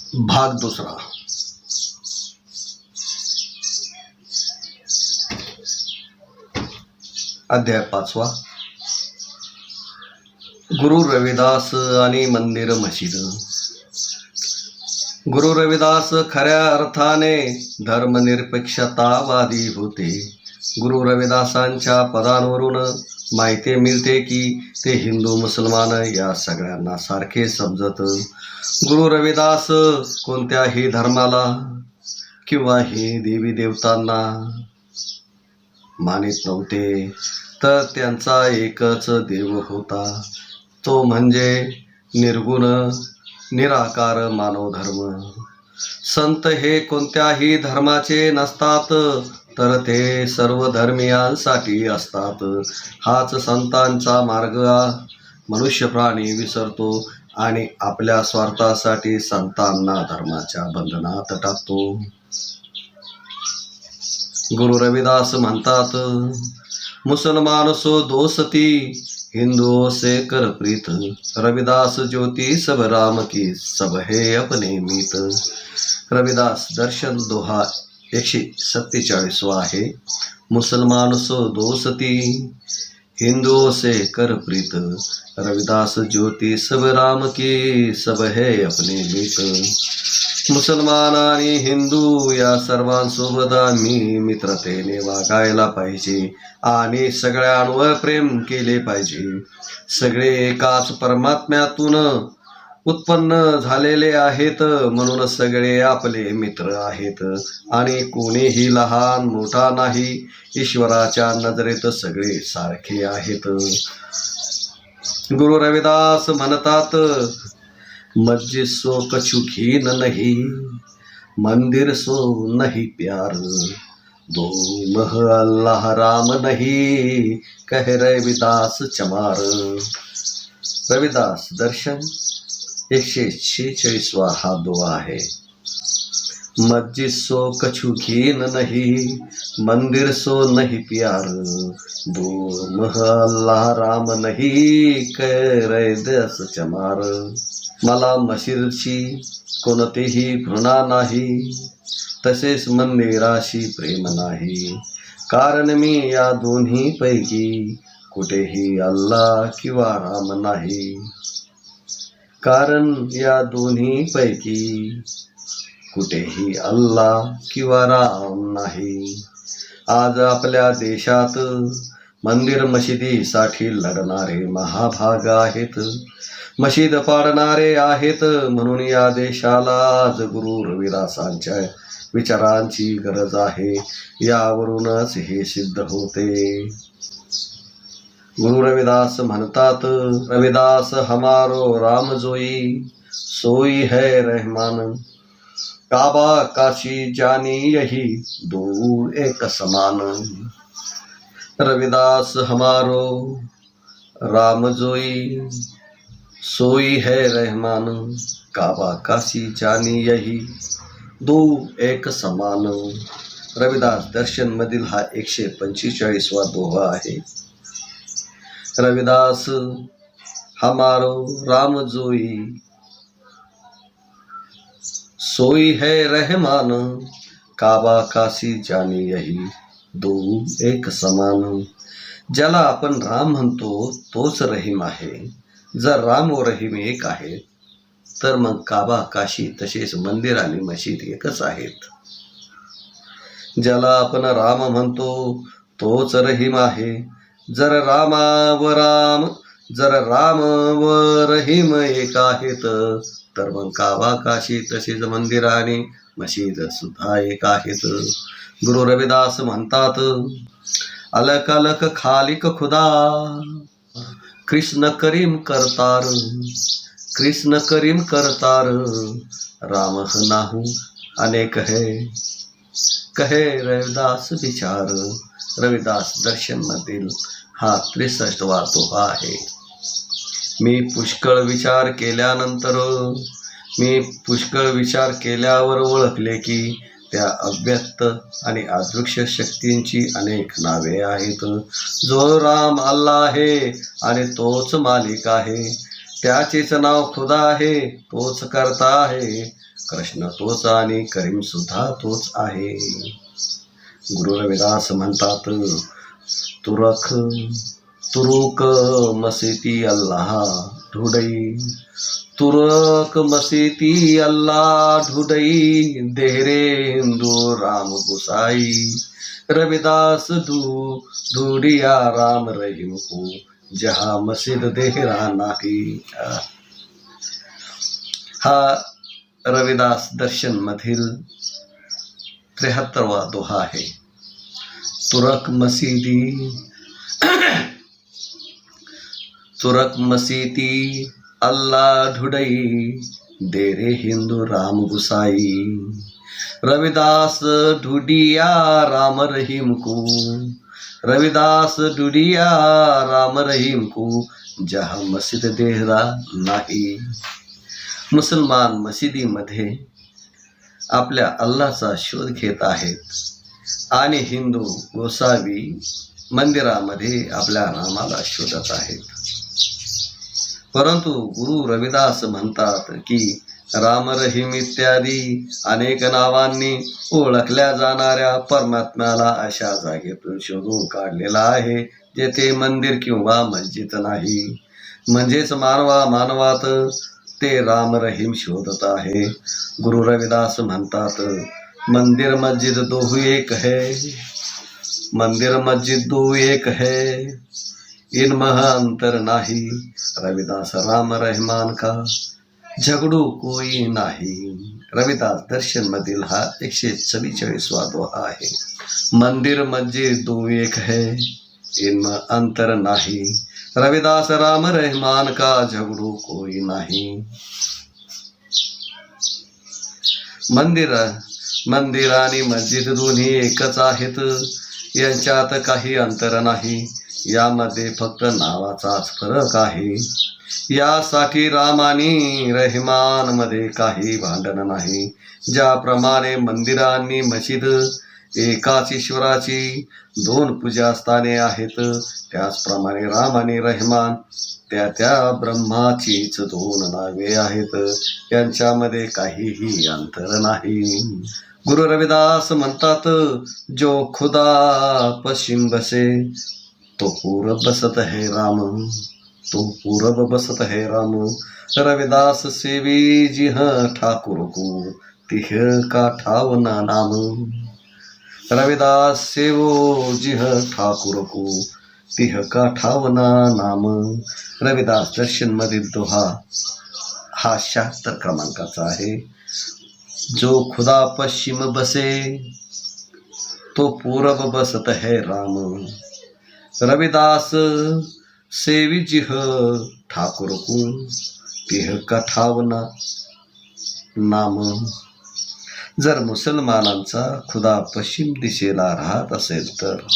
भाग दुसरा. अध्याय 5. गुरु रविदास आणि मंदिर मशीद. गुरु रविदास खऱ्या अर्थाने धर्मनिरपेक्षतावादी होते. गुरु रविदासांच्या पदांवरून माहिती मिळते की ते हिंदू मुसलमान या सगळ्यांना सारखे समजत. गुरु रविदास कोणत्याही धर्माला किंवा ही देवी देवतांना मानित नव्हते, तर त्यांचा एकच देव होता, तो म्हणजे निर्गुण निराकार मानव धर्म. संत हे कोणत्याही धर्माचे नसतात, तर ते सर्व धर्मियांसाठी असतात. हाच संतांचा मार्ग. मनुष्य प्राणी विसरतो आणि आपल्या स्वार्थासाठी संतांना धर्माच्या बंधनात टाकतो. गुरु रविदास म्हणतात, मुसलमान सो दोस्ती, हिंदुओं से कर प्रीत. रविदास ज्योति सब राम की, सब है अपने मीत. रविदास दर्शन दोहा 147 आहे. मुसलमान सो दोस्ती, हिंदुओं से कर प्रीत. रविदास ज्योति सब राम की, सब है अपने मीत. मुसलमान आणि हिंदू या सर्वांसोबत आम्ही मित्रतेने वागायला पाहिजे आणि सगळ्यांवर प्रेम केले पाहिजे. सगळे एकाच परमात्म्यातून उत्पन्न झालेले आहेत, म्हणून सगळे आपले मित्र आहेत आणि कोणीही लहान मोठा नाही. ईश्वराच्या नजरेत सगळे सारखे आहेत. गुरु रविदास म्हणतात, मस्जिद सो कछु घीन नहीं, मंदिर सो नहीं प्यार. दो मह अल्लाह राम नहीं, कह रविदास चमार. रविदास दर्शन 146 हा दुआ आहे. मस्जिद सो कछु घीन नहीं, मंदिर सो नहीं प्यार. दो मह अल्लाह राम नहीं, कह रविदास चमार. मला मशीदची कोणतीही घृणा नाही, तसेच मंदिराशी प्रेम नाही, कारण मी या दोन्ही पैकी कुठेही अल्लाह किंवा राम नाही. कारण या दोन्ही पैकी कुठेही अल्लाह किंवा राम नाही. आज आपल्या देशात मंदिर मशिदीसाठी लढणारे महाभाग आहेत, मशीद पाडणारे आहेत. म्हणून या देशाला आज गुरु रविदासांच्या विचारांची गरज आहे. यावरूनच हे सिद्ध होते. गुरु रविदास म्हणतात, रविदास हमारो राम जोई, सोई है रहमान. काबा काशी जानी यही, दो एक समान. रविदास हमारो राम जोई, सोई है रहमान. काबा काशी जानी यही, दो एक समान. रविदास दर्शन मधील हा 145वा दोहा आहे. रविदास हमारो राम जोई, सोई है रहमान. काबा काशी जानी यही, दो एक समान. ज्याला आपण राम म्हणतो तोच रहीम आहे. जर राम व रहीम एक आहेत, तर मग काबा काशी तसेच मंदिर आणि मशीद एकच आहेत. ज्याला आपण राम म्हणतो तोच रहीम आहे. जर राम व रहीम एक आहेत, तर मग काबा काशी तसेच मंदिर आणि मशीद सुद्धा एक आहेत. गुरु रविदास म्हणतात, अलक अलक खालिक खुदा, कृष्ण करीम करतार. कृष्ण करीम करतार, राम नाहू अनेक है, कहे रविदास विचार. रविदास दर्शन मधील हा 63वा दोहा आहे. मी पुष्कळ विचार केल्यावर ओळखले की त्या अव्यक्त आणि अदृश्य शक्तींची अनेक नावे आहेत. जो राम अल्लाह आहे आणि तोच मालिक आहे. त्याचेच नाव खुदा आहे, तोच करता आहे, कृष्ण तोच आणि करीम सुद्धा तोच आहे. गुरु रविदास म्हणतात, तुरुक मसीती अल्लाह ढूढई, तुरक मसीती अल्लाह ढूढई, देहरे हिंदू राम गुसाई, रविदास ढूढिया राम रहीम को, जहा मस्जिद देहरा नाही. हा रविदास दर्शन मधील 73वा दोहा आहे. तुरक मसीती अल्लाह ढूढई, देरे हिंदू राम गुसाई, रविदास ढूढिया राम रहीम को, रविदास ढूढिया राम रहीम को, जहा मस्जिद देहरा नाही. मुसलमान मशिदीमध्ये आपल्या अल्लाचा शोध घेत आहेत आणि हिंदू गोसावी मंदिरामध्ये आपल्या रामाला शोधत आहेत. परंतु गुरु रविदास म्हणतात की राम रहीम इत्यादी अनेक नावांनी ओळखल्या जाणाऱ्या परमात्म्याला अशा जागेतून शोधून काढलेला आहे जेथे मंदिर किंवा मस्जिद नाही. म्हणजेच मानवात ते राम रहीम शोधत आहे. गुरु रविदास म्हणतात, मंदिर मस्जिद दो एक है, मंदिर मस्जिद दो एक है, इनमें अंतर नाही, रविदास राम रहमान का झगडू कोई नाही. रविदास दर्शन मधील हा 144वा दोहा आहे. मंदिर मस्जिद दो एक है, इनमें अंतर नाही, रविदास राम रहमान का झगडू कोई नाही. मंदिर आणि मस्जिद दोन्ही एकच आहेत, यांच्यात काही अंतर नाही, यामध्ये फक्त नावाचाच फरक आहे. यासाठी राम आणि रहमान मध्ये काही भांडण नाही. ज्याप्रमाणे मंदिर आणि मस्जिद एकाच ईश्वराची 2 पूजास्थाने आहेत, त्याचप्रमाणे राम आणि रहमान त्या ब्रह्माचीच 2 नावे आहेत, यांच्यामध्ये काहीही अंतर नाही. गुरु रविदास म्हणतात, जो खुदा पश्चिम बसे तो पूरब बसत है राम, तो पूरब बसत है राम, रविदास सेवी जिह ठाकुर को, तिह का ठावना नाम, रविदास सेवो जिह ठाकुर को, तिह का ठावना नाम. रविदास दर्शन मधील दोहा हा 76 क्रमांकाचा आहे. जो खुदा पश्चिम बसे तो पूरब बसत है राम, रविदास सेवी जिह ठाकुर को, तिह का ठावना नाम. जर मुसलमानांचा खुदा पश्चिम दिशेला राहत असेल तर,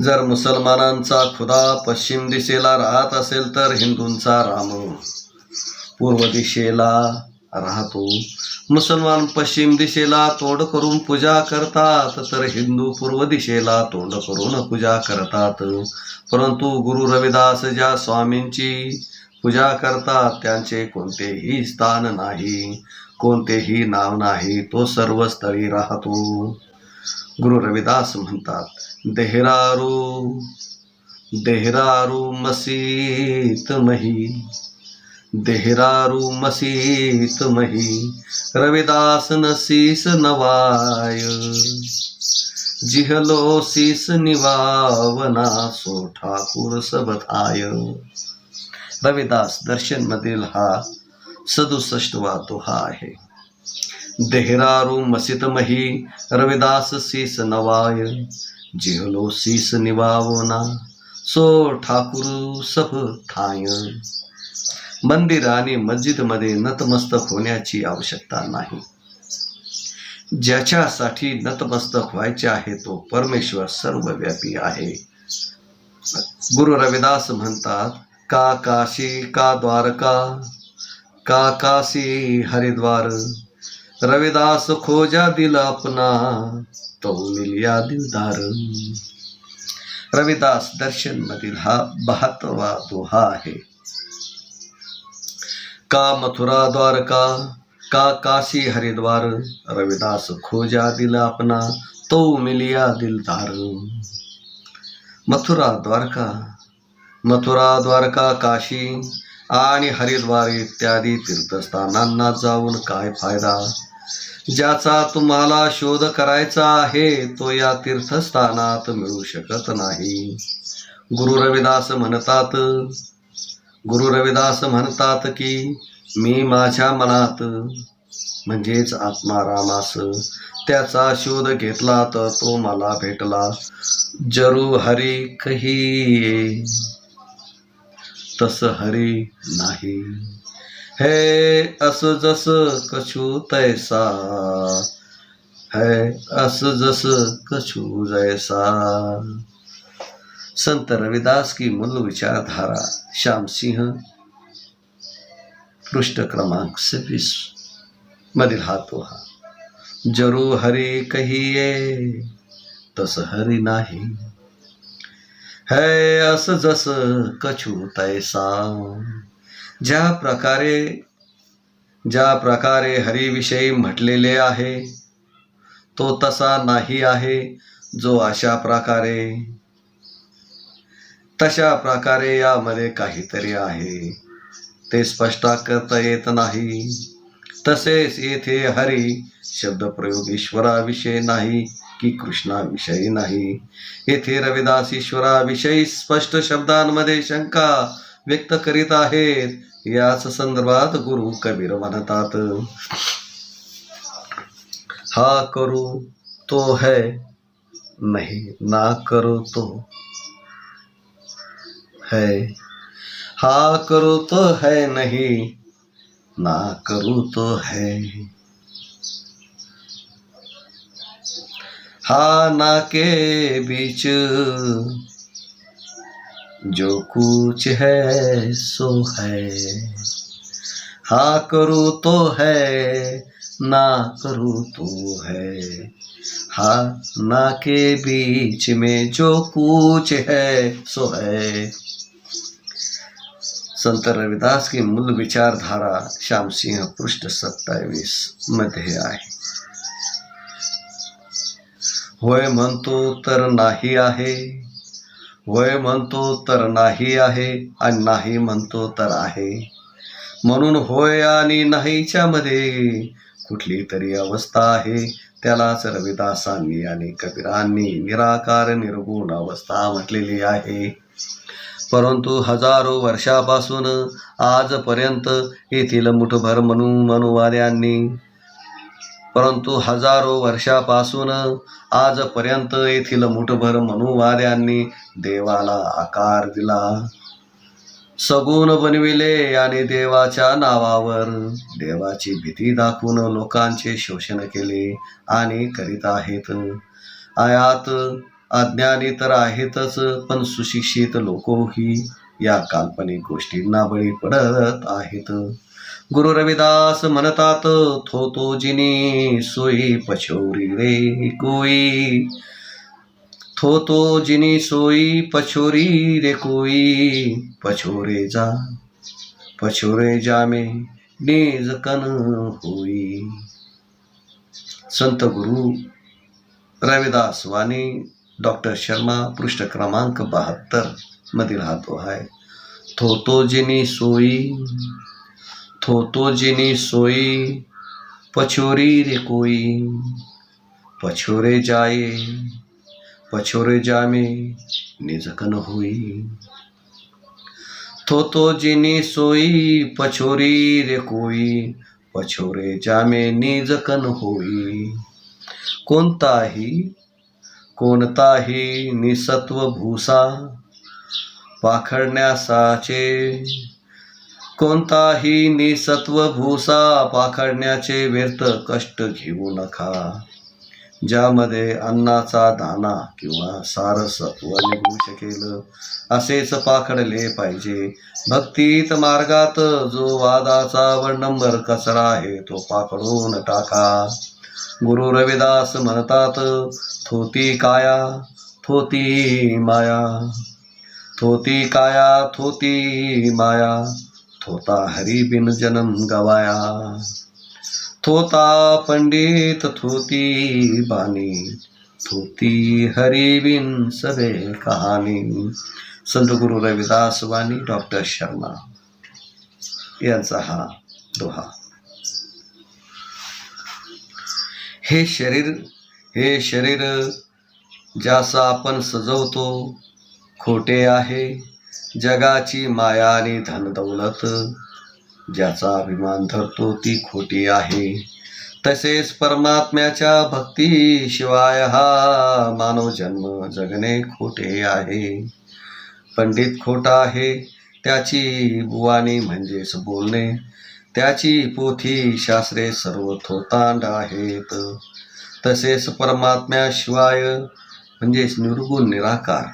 जर मुसलमानांचा खुदा पश्चिम दिशेला राहत असेल तर हिंदूंचा राम पूर्व दिशेला राहतो. मुसलमान पश्चिम दिशेला तोंड करून पूजा करतात, तर हिंदू पूर्व दिशेला तोंड करून पूजा करतात. परंतु गुरु रविदास ज्या स्वामींची पूजा करतात त्यांचे कोणतेही स्थान नाही, कोणतेही नाव नाही, तो सर्व स्थळी राहतो. गुरु रविदास म्हणतात, देहरारू मसीत मही, देहरारू मसीत मही, रविदास न शीस नवाय, जिहलो शीस निवावना, सो ठाकुर सब थाय. रविदास दर्शन मधील हा 67वा दोहा आहे. देहरारू मसीत मही, रविदास शीस नवाय, जिहलो शीस निवावना, सो ठाकुर सब थाय. मंदिर आणि मस्जिद मध्ये नतमस्तक होण्याची आवश्यकता नाही. ज्याच्यासाठी नतमस्तक व्हायचे आहे तो परमेश्वर सर्वव्यापी आहे. गुरु रविदास म्हणतात, का काशी का द्वारका, का काशी हरिद्वार, रविदास खोजा दिल अपना, तो मिलिया दिलदार. रविदास दर्शन मधील हा 72वा दोहा आहे. का मथुरा द्वारका, का काशी हरिद्वार, रविदास खोजा दिल अपना, तो मिलिया दिलदार. मथुरा द्वारका काशी आणि हरिद्वार इत्यादी तीर्थस्थानांना जाऊन काय फायदा. ज्याचा तुम्हाला शोध करायचा आहे तो या तीर्थस्थानात मिळू शकत नाही. गुरु रविदास म्हणतात की मी माझ्या मनात म्हणजेच आत्मारामास त्याचा शोध घेतला तर तो मला भेटला. जरू हरी कहिये तस हरी नाही. है अस जस कछु तैसा, है अस जस कछु जैसा. संत रविदास की मूल विचारधारा, श्याम सिंह, पृष्ठ क्रमांक 26 मधील हा तो हा. जरू हरी कहिये तस हरी नाही, है अस जस कछु तैसा. ज्या प्रकारे हरीविषयी म्हटलेले आहे तो तसा नाही आहे, जो तशा प्रकारे यामध्ये काहीतरी आहे ते स्पष्ट करता येत नाही. तसेच येथे हरी शब्दप्रयोग ईश्वराविषयी नाही की कृष्णाविषयी नाही. येथे रविदास ईश्वराविषयी स्पष्ट शब्दांमध्ये शंका व्यक्त करीत आहेत. याच संदर्भात गुरु कबीर म्हणतात, हा करू तो है नहीं, ना करू तो है. हा करू तो है नहीं, ना करू तो है. हा ना के बीच जो कुछ है सो है. हा करू तो है, ना करू तो है. हा ना के बीच में जो कुछ है सो है. संत रविदास की मूल विचारधारा श्याम सिंह पृष्ठ 27 मध्ये आहे. होय म्हणतो तर नाही आहे, होय म्हणतो तर नाही आहे, आणि नाही म्हणतो तर आहे. म्हणून होय आणि नाहीच्या मध्ये कुठली तरी अवस्था आहे. त्यालाच रविदासांनी आणि कबीरांनी निराकार निर्गुण अवस्था म्हटलेली आहे. परंतु हजारो वर्षापासून आजपर्यंत येथील मुठभर मनुवाद्यांनी देवाला आकार दिला, सगुण बनविले आणि देवाच्या नावावर देवाची भीती दाखवून लोकांचे शोषण केले आणि करीत आहेत. आयात अज्ञानी तर आहेतच, पण सुशिक्षित लोकही या काल्पनिक गोष्टींना बळी पडत आहेत. गुरु रविदास म्हणतात, थोतो जिनी सोई पछोरी रे कोई, थोतो जिनी सोई पछोरी रे कोई, पछोरे जा में निज कन होई. संत गुरु रविदास वाणी डॉक्टर शर्मा पृष्ठ क्रमांक 72 मधील हा तो आहे. थोतो जिनी सोई पछोरी रे कोई, पछोरे जामे निजकन होई. थोतो जिनी सोई पछोरी रे कोई, पछोरे जामे निजकन होई. कोणताही निसत्व भूसा पाखडण्याचे व्यर्थ कष्ट घेऊ नका. ज्यामध्ये अन्नाचा दाना किंवा सारसत्व निघू शकेल असेच पाखडले पाहिजे. भक्तीत मार्गात जो वादाचा व नंबर कचरा आहे तो पाखडून टाका. गुरु रविदास म्हणतात, थोती काया थोती माया, थोती काया थोती माया, थोता हरी बिन जन्म गवाया, थोता पंडित थोती बानी, थोती हरी बिन सबे कहानी. संत गुरु रविदास वाणी डॉक्टर शर्मा यांचा हा दोहा. हे शरीर ज्याचा आपण सजवतो, खोटे आहे जगाची माया आणि धन दौलत, ज्याचा अभिमान धरतो ती खोटी आहे. तसेच परमात्म्याच्या भक्तीशिवाय हा मानव जन्म जगणे खोटे आहे. पंडित खोटा आहे त्याची बुवाणी म्हणजेच बोलणे, त्याची पोथी शास्त्रे सर्व थोतांड आहेत. तसेच परमात्म्याशिवाय म्हणजेच निर्गुण निराकार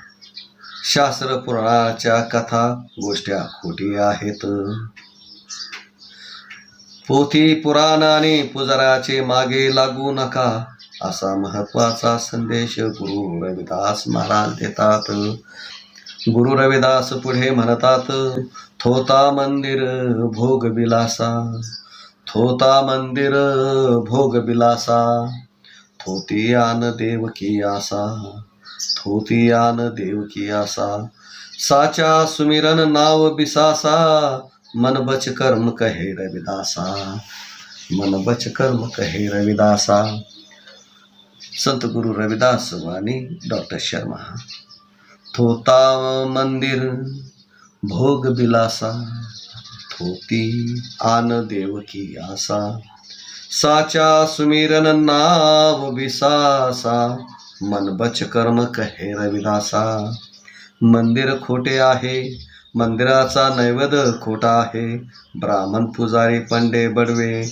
शास्त्र पुराणाच्या कथा गोष्टी खोटी आहेत. पोथी पुराण आणि पुजाऱ्याचे मागे लागू नका असा महत्वाचा संदेश गुरु रविदास महाराज देतात. गुरु रविदास पुढे म्हणतात, थोता मंदिर भोग विलासा, थोता मंदिर भोग विलासा, थोती आन देव की आसा, थोती आन देव की आसा. साचा सुमिरन नाव बिसासा, मन बच कर्म कहे रविदासा, मन बच कर्म कहे रविदासा. संत गुरु रविदास वाणी डॉक्टर शर्मा. थोता मंदिर भोग बिलासा, थोती आन देव की आसा. साचा सुमिरन नाव बिसासा, मन बच कर्म कहे रविदासा. मंदिर खोटे आहे, मंदिराचा नैवेद्य खोटा आहे. ब्राह्मण पुजारी पंडे बडवे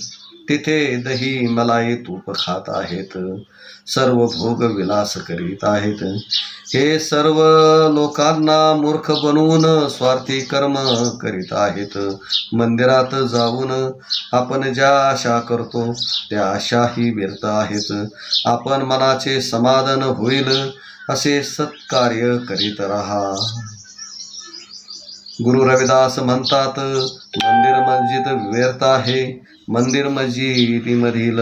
तिथे दही मलाई तूप खात आहेत, सर्व भोग विलास करीत आहेत. हे सर्व लोकांना मूर्ख बनवून स्वार्थी कर्म करीत आहेत. मंदिरात जाऊन आपण ज्या आशा करतो त्या आशाही व्यर्थ आहेत. आपण मनाचे समाधान होईल असे सत्कार्य करीत राहा. गुरु रविदास म्हणतात, मंदिर मस्जिद व्यर्थ आहे. मंदिर मस्जिदीमधील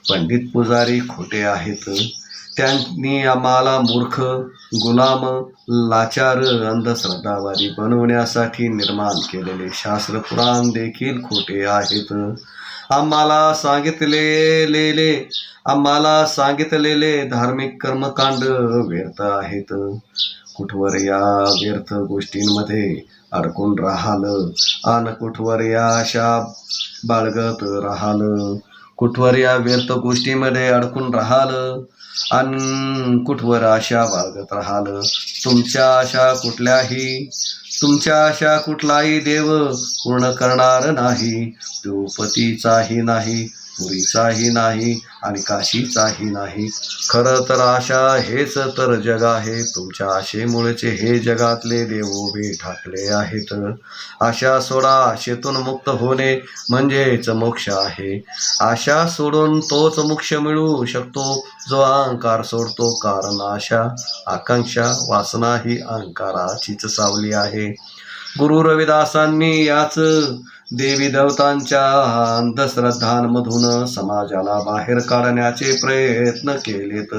पंडित पुजारी खोटे आहेत. त्यांनी आम्हाला मूर्ख, गुलाम, लाचार, अंधश्रद्धावादी बनवण्यासाठी निर्माण केलेले शास्त्र पुराण देखील खोटे आहेत. आम्हाला सांगितलेले धार्मिक कर्मकांड व्यर्थ आहेत. कुठवर या व्यर्थ गोष्टींमध्ये अडकून राहाल आणि कुठवर या आशा बाळगत राहाल. कुठवर या व्यर्थ गोष्टीमध्ये अडकून राहाल आणि कुठवर आशा बाळगत राहाल. तुमच्या आशा कुठलाही देव पूर्ण करणार नाही. तो पतीचाही नाही, पुरीचाही नाही आणि काशीचाही नाही. खरं तर आशा हेच तर जग आहे. तुमच्या आशेमुळेचे हे जगातले देव उभे ठाकले आहेत. आशा सोडा, आशेतून मुक्त होणे म्हणजेच मोक्ष आहे. आशा सोडून तोच मोक्ष मिळू शकतो जो अहंकार सोडतो. कारण आशा, आकांक्षा, वासना ही अहंकाराचीच सावली आहे. गुरु रविदासांनी याच देवी देवतांच्या अंधश्रद्धांमधून समाजाला बाहेर काढण्याचे प्रयत्न केलेत.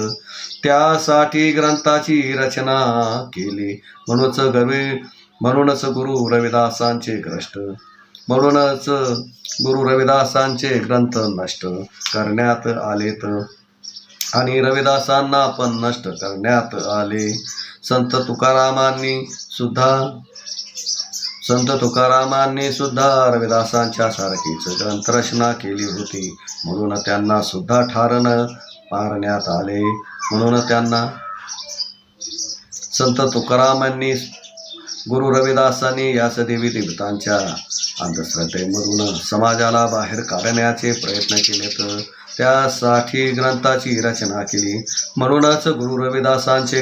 त्यासाठी ग्रंथाची रचना केली. म्हणूनच गुरु रविदासांचे ग्रंथ नष्ट करण्यात आलेत आणि रविदासांना पण नष्ट करण्यात आले. संत तुकारामांनी सुद्धा रविदासांच्या सारखीच ग्रंथरचना केली होती. म्हणून त्यांना सुद्धा ठार मारण्यात आले. म्हणून त्यांना संत तुकारामांनी, गुरु रविदासांनी याच देवी देवतांच्या अंधश्रद्धेमधून समाजाला बाहेर काढण्याचे प्रयत्न केलेत. त्यासाठी ग्रंथाची रचना केली. म्हणूनच गुरु रविदासांचे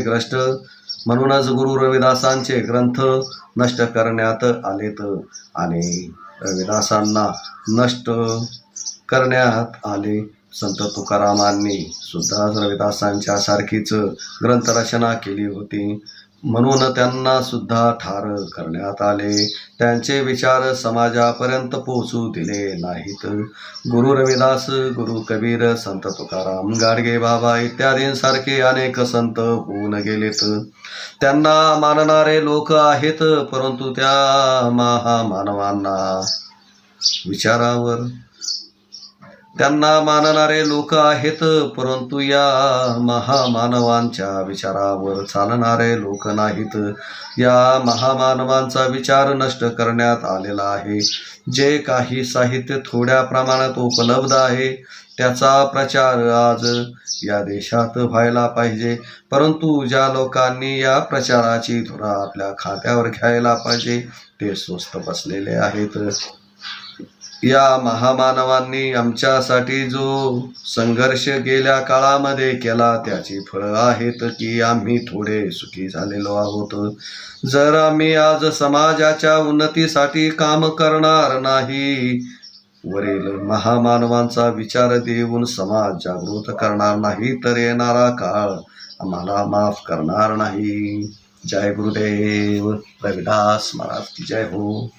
ग्रंथ नष्ट करण्यात आलेत आणि रविदासांना नष्ट करण्यात आले. संत तुकारामांनी सुद्धा रविदासांच्या सारखीच ग्रंथरचना केली होती. म्हणून त्यांना सुद्धा ठार करण्यात आले. त्यांचे विचार समाजापर्यंत पोहोचू दिले नाहीत. गुरु रविदास, गुरु कबीर, संत तुकाराम, गाडगे बाबा इत्यादींसारखे अनेक संत होऊन गेलेत. त्यांना मानणारे लोक आहेत, परंतु त्या महामानवांना विचारावर त्यांना मानणारे लोक आहेत, परंतु या महामानवांच्या विचारावर चालणारे लोक नाहीत. या महामानवांचा विचार नष्ट करण्यात आलेला आहे. जे काही साहित्य थोड्या प्रमाणात उपलब्ध आहे त्याचा प्रचार आज या देशात व्हायला पाहिजे, परंतु ज्या लोकांनी या प्रचाराची धुरा आपल्या खात्यावर घ्यायला पाहिजे ते स्वस्त बसलेले आहेत. या महामानवांनी आमच्यासाठी जो संघर्ष गेल्या काळामध्ये केला त्याची फळं आहेत की आम्ही थोडे सुखी झालेलो आहोत. जर आम्ही आज समाजाच्या उन्नतीसाठी काम करणार नाही, वरील महामानवांचा विचार देऊन समाज जागृत करणार नाही, तर येणारा काळ आम्हाला माफ करणार नाही. जय गुरुदेव रविदास महाराज की जय हो.